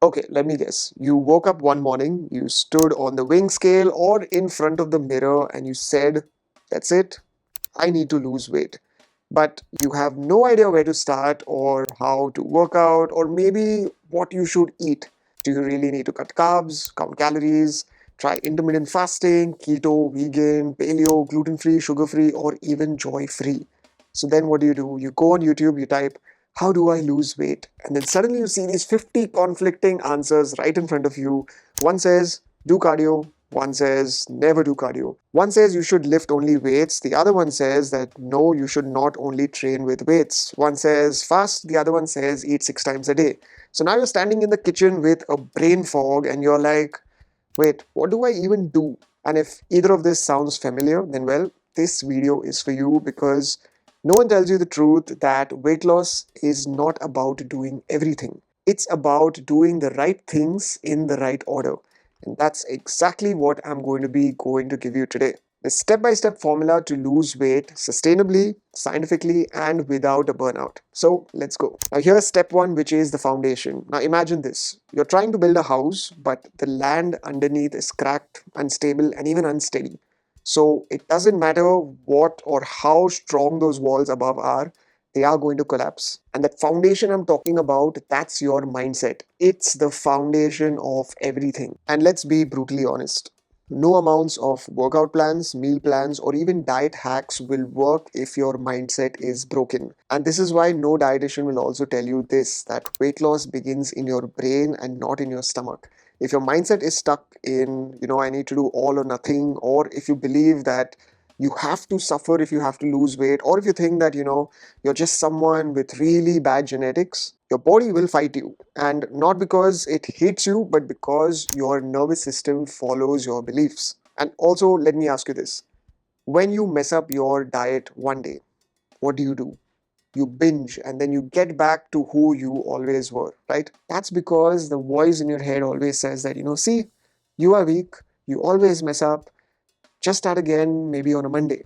Okay, let me guess. You woke up one morning, you stood on the weighing scale or in front of the mirror, and you said, "That's it, I need to lose weight." But you have no idea where to start or how to work out or maybe what you should eat. Do you really need to cut carbs, count calories, try intermittent fasting, keto, vegan, paleo, gluten free, sugar free, or even joy free? So then what do? You go on YouTube, you type, "How do I lose weight?" And then suddenly you see these 50 conflicting answers right in front of you. One says, "Do cardio." One says, "Never do cardio." One says you should lift only weights. The other one says that no, you should not only train with weights. One says fast. The other one says eat 6 times a day. So now you're standing in the kitchen with a brain fog and you're like, wait, what do I even do? And if either of this sounds familiar, then well, this video is for you because no one tells you the truth that weight loss is not about doing everything. It's about doing the right things in the right order. And that's exactly what I'm going to give you today. The step-by-step formula to lose weight sustainably, scientifically, and without a burnout. So let's go. Now here's step one, which is the foundation. Now imagine this. You're trying to build a house, but the land underneath is cracked, unstable, and even unsteady. So it doesn't matter what or how strong those walls above are, they are going to collapse. And that foundation I'm talking about, that's your mindset. It's the foundation of everything. And let's be brutally honest. No amounts of workout plans, meal plans, or even diet hacks will work if your mindset is broken. And this is why no dietitian will also tell you this, that weight loss begins in your brain and not in your stomach. If your mindset is stuck in, I need to do all or nothing, or if you believe that you have to suffer if you have to lose weight, or if you think that, you're just someone with really bad genetics, your body will fight you. And not because it hates you, but because your nervous system follows your beliefs. And also, let me ask you this. When you mess up your diet one day, what do? You binge and then you get back to who you always were, right? That's because the voice in your head always says that, see, you are weak, you always mess up, just start again, maybe on a Monday.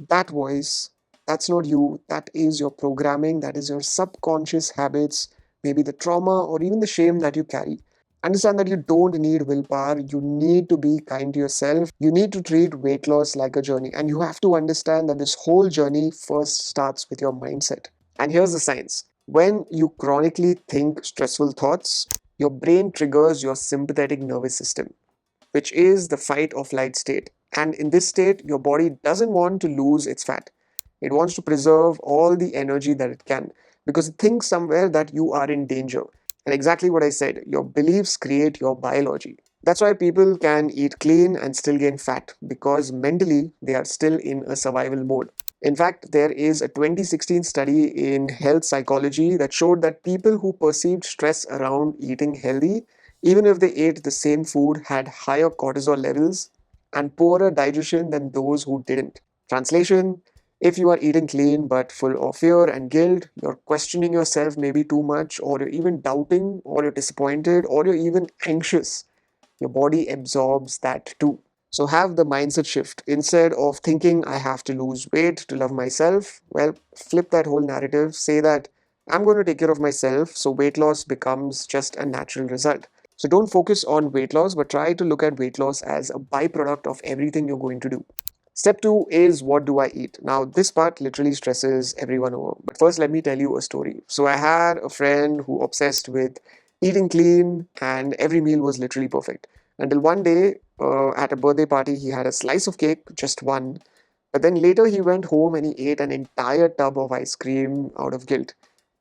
That voice, that's not you. That is your programming. That is your subconscious habits, maybe the trauma or even the shame that you carry. Understand that you don't need willpower. You need to be kind to yourself. You need to treat weight loss like a journey. And you have to understand that this whole journey first starts with your mindset. And here's the science. When you chronically think stressful thoughts, your brain triggers your sympathetic nervous system, which is the fight or flight state. And in this state, your body doesn't want to lose its fat. It wants to preserve all the energy that it can because it thinks somewhere that you are in danger. And exactly what I said, your beliefs create your biology. That's why people can eat clean and still gain fat because mentally they are still in a survival mode. In fact, there is a 2016 study in health psychology that showed that people who perceived stress around eating healthy, even if they ate the same food, had higher cortisol levels and poorer digestion than those who didn't. Translation: if you are eating clean but full of fear and guilt, you're questioning yourself maybe too much, or you're even doubting, or you're disappointed, or you're even anxious, your body absorbs that too. So have the mindset shift. Instead of thinking I have to lose weight to love myself, well, flip that whole narrative. Say that I'm going to take care of myself, so weight loss becomes just a natural result. So don't focus on weight loss, but try to look at weight loss as a byproduct of everything you're going to do. Step two is, what do I eat? Now, this part literally stresses everyone over. But first, let me tell you a story. So, I had a friend who obsessed with eating clean, and every meal was literally perfect. Until one day, at a birthday party, he had a slice of cake, just one. But then later, he went home and he ate an entire tub of ice cream out of guilt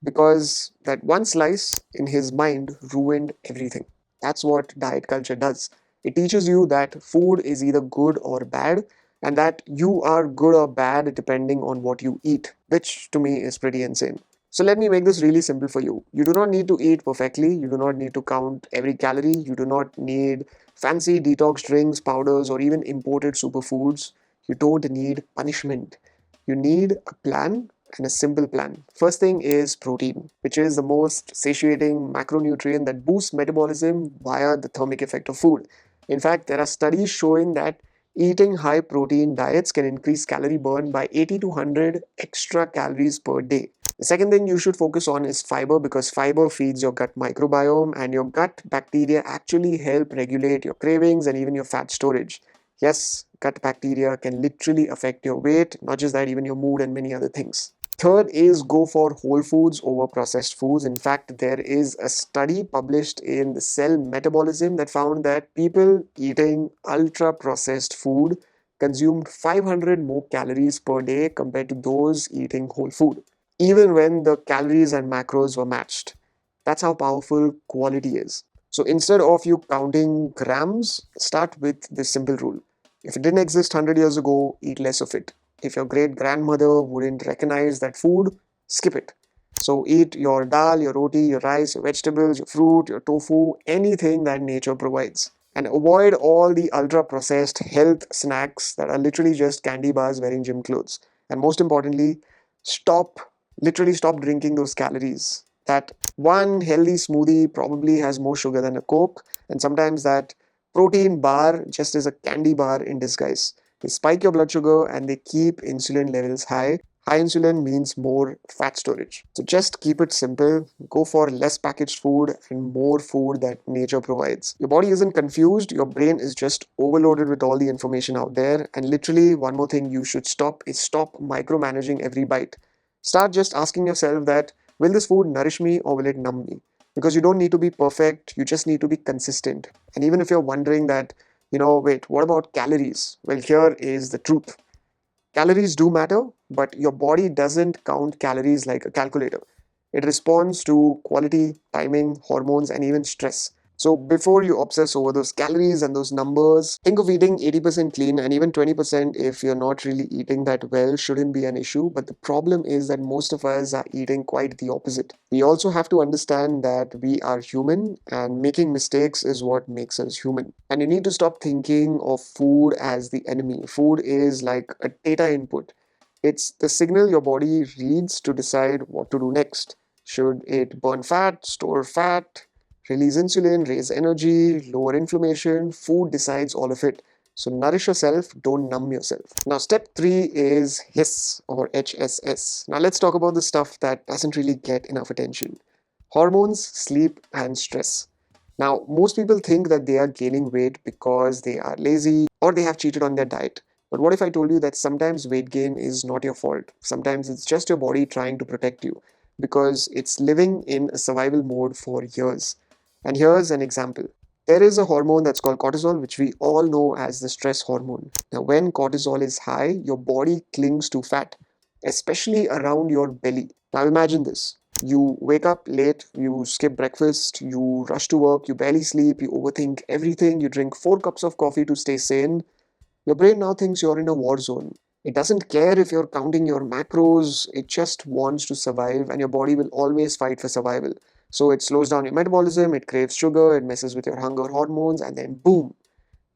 because that one slice in his mind ruined everything. That's what diet culture does. It teaches you that food is either good or bad, and that you are good or bad depending on what you eat, which to me is pretty insane. So let me make this really simple for you. You do not need to eat perfectly. You do not need to count every calorie. You do not need fancy detox drinks, powders, or even imported superfoods. You don't need punishment. You need a plan, and a simple plan. First thing is protein, which is the most satiating macronutrient that boosts metabolism via the thermic effect of food. In fact, there are studies showing that eating high protein diets can increase calorie burn by 80 to 100 extra calories per day. The second thing you should focus on is fiber, because fiber feeds your gut microbiome, and your gut bacteria actually help regulate your cravings and even your fat storage. Yes, gut bacteria can literally affect your weight, not just that, even your mood and many other things. Third is go for whole foods over processed foods. In fact, there is a study published in the Cell Metabolism that found that people eating ultra processed food consumed 500 more calories per day compared to those eating whole food, even when the calories and macros were matched. That's how powerful quality is. So instead of you counting grams, start with this simple rule. If it didn't exist 100 years ago, eat less of it. If your great grandmother wouldn't recognize that food, skip it. So eat your dal, your roti, your rice, your vegetables, your fruit, your tofu, anything that nature provides. And avoid all the ultra processed health snacks that are literally just candy bars wearing gym clothes. And most importantly, stop, literally stop drinking those calories. That one healthy smoothie probably has more sugar than a Coke, and sometimes that protein bar just is a candy bar in disguise. They spike your blood sugar and they keep insulin levels high. High insulin means more fat storage. So just keep it simple. Go for less packaged food and more food that nature provides. Your body isn't confused, your brain is just overloaded with all the information out there. And literally, one more thing you should stop is stop micromanaging every bite. Start just asking yourself that, will this food nourish me or will it numb me? Because you don't need to be perfect, you just need to be consistent. And even if you're wondering that, wait, what about calories? Well, here is the truth. Calories do matter, but your body doesn't count calories like a calculator. It responds to quality, timing, hormones, and even stress. So before you obsess over those calories and those numbers, think of eating 80% clean, and even 20% if you're not really eating that well shouldn't be an issue. But the problem is that most of us are eating quite the opposite. We also have to understand that we are human and making mistakes is what makes us human. And you need to stop thinking of food as the enemy. Food is like a data input. It's the signal your body reads to decide what to do next. Should it burn fat, store fat, release insulin, raise energy, lower inflammation? Food decides all of it. So nourish yourself, don't numb yourself. Now, step three is HISS or HSS. Now, let's talk about the stuff that doesn't really get enough attention: hormones, sleep, and stress. Now, most people think that they are gaining weight because they are lazy or they have cheated on their diet. But what if I told you that sometimes weight gain is not your fault? Sometimes it's just your body trying to protect you because it's living in a survival mode for years. And here's an example. There is a hormone that's called cortisol, which we all know as the stress hormone. Now, when cortisol is high, your body clings to fat, especially around your belly. Now, imagine this. You wake up late, you skip breakfast, you rush to work, you barely sleep, you overthink everything, you drink 4 cups of coffee to stay sane. Your brain now thinks you're in a war zone. It doesn't care if you're counting your macros, it just wants to survive, and your body will always fight for survival. So it slows down your metabolism, it craves sugar, it messes with your hunger hormones, and then boom,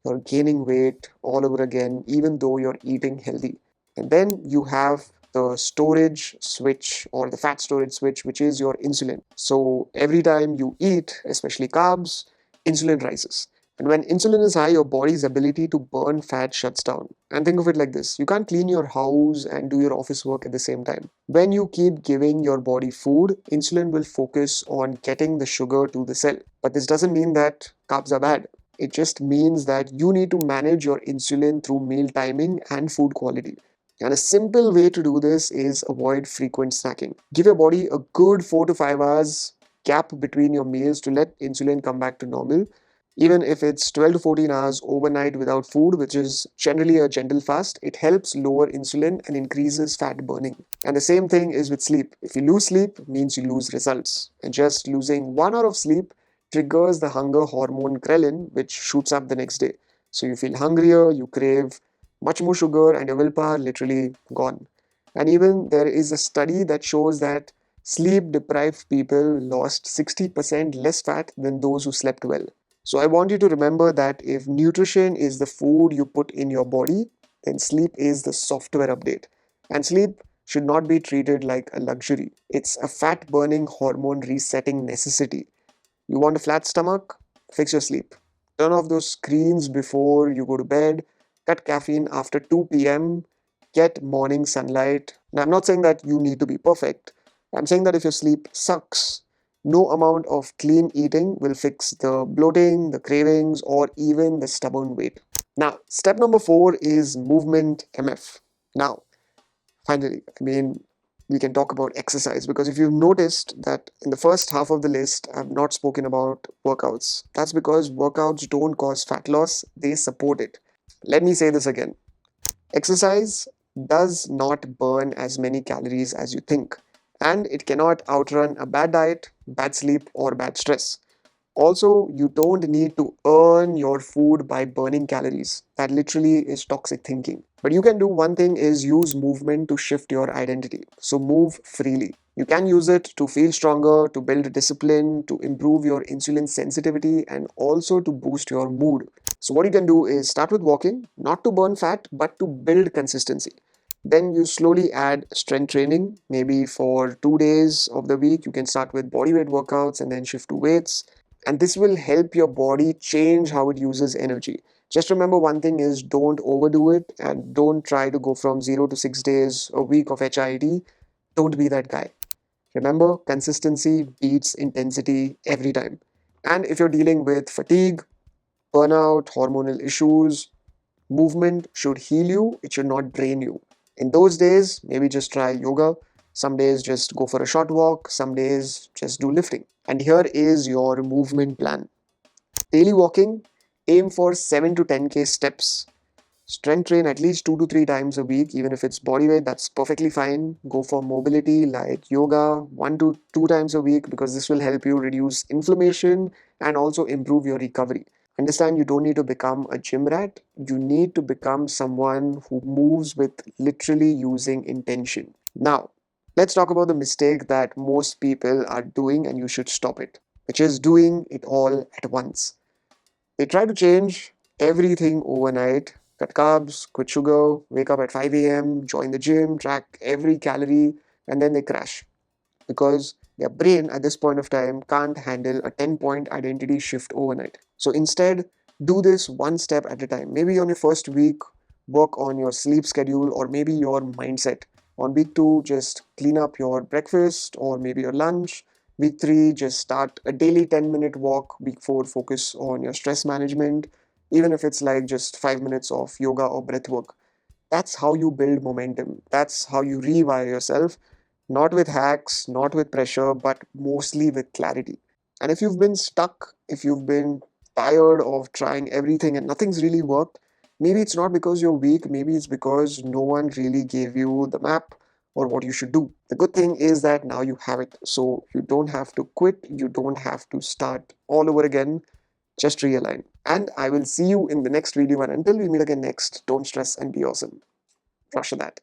you're gaining weight all over again, even though you're eating healthy. And then you have the storage switch or the fat storage switch, which is your insulin. So every time you eat, especially carbs, insulin rises. And when insulin is high, your body's ability to burn fat shuts down. And think of it like this: you can't clean your house and do your office work at the same time. When you keep giving your body food, insulin will focus on getting the sugar to the cell. But this doesn't mean that carbs are bad. It just means that you need to manage your insulin through meal timing and food quality. And a simple way to do this is avoid frequent snacking. Give your body a good 4 to 5 hours gap between your meals to let insulin come back to normal. Even if it's 12 to 14 hours overnight without food, which is generally a gentle fast, it helps lower insulin and increases fat burning. And the same thing is with sleep. If you lose sleep, means you lose results. And just losing 1 hour of sleep triggers the hunger hormone ghrelin, which shoots up the next day. So you feel hungrier, you crave much more sugar, and your willpower literally gone. And even there is a study that shows that sleep deprived people lost 60% less fat than those who slept well. So I want you to remember that if nutrition is the food you put in your body, then sleep is the software update. And sleep should not be treated like a luxury. It's a fat burning hormone resetting necessity. You want a flat stomach? Fix your sleep. Turn off those screens before you go to bed. Cut caffeine after 2 p.m. Get morning sunlight. Now, I'm not saying that you need to be perfect, I'm saying that if your sleep sucks, no amount of clean eating will fix the bloating, the cravings, or even the stubborn weight. Now, step number four is movement MF. Now, finally, we can talk about exercise because if you've noticed that in the first half of the list, I've not spoken about workouts. That's because workouts don't cause fat loss, they support it. Let me say this again. Exercise does not burn as many calories as you think, and it cannot outrun a bad diet, bad sleep, or bad stress. Also, you don't need to earn your food by burning calories. That literally is toxic thinking. But you can do one thing is use movement to shift your identity. So move freely. You can use it to feel stronger, to build discipline, to improve your insulin sensitivity, and also to boost your mood. So what you can do is start with walking, not to burn fat, but to build consistency. Then you slowly add strength training. Maybe for 2 days of the week, you can start with bodyweight workouts and then shift to weights, and this will help your body change how it uses energy. Just remember one thing is don't overdo it and don't try to go from 0 to 6 days a week of HIIT. Don't be that guy. Remember, consistency beats intensity every time. And if you're dealing with fatigue, burnout, hormonal issues, movement should heal you, it should not drain you. In those days, maybe just try yoga. Some days just go for a short walk, some days just do lifting. And here is your movement plan. Daily walking, aim for 7 to 10k steps. Strength train at least 2 to 3 times a week, even if it's body weight, that's perfectly fine. Go for mobility like yoga 1 to 2 times a week because this will help you reduce inflammation and also improve your recovery. Understand you don't need to become a gym rat, you need to become someone who moves with literally using intention. Now, let's talk about the mistake that most people are doing and you should stop it, which is doing it all at once. They try to change everything overnight, cut carbs, quit sugar, wake up at 5 a.m., join the gym, track every calorie, and then they crash because their brain at this point of time can't handle a 10-point identity shift overnight. So instead, do this one step at a time. Maybe on your first week, work on your sleep schedule or maybe your mindset. On week two, just clean up your breakfast or maybe your lunch. Week three, just start a daily 10-minute walk. Week four, focus on your stress management, even if it's like just 5 minutes of yoga or breath work. That's how you build momentum. That's how you rewire yourself, not with hacks, not with pressure, but mostly with clarity. And if you've been stuck, if you've been tired of trying everything and nothing's really worked, maybe it's not because you're weak, maybe it's because no one really gave you the map or what you should do. The good thing is that now you have it. So you don't have to quit, you don't have to start all over again. Just realign. And I will see you in the next video. And until we meet again next, don't stress and be awesome. Russia that.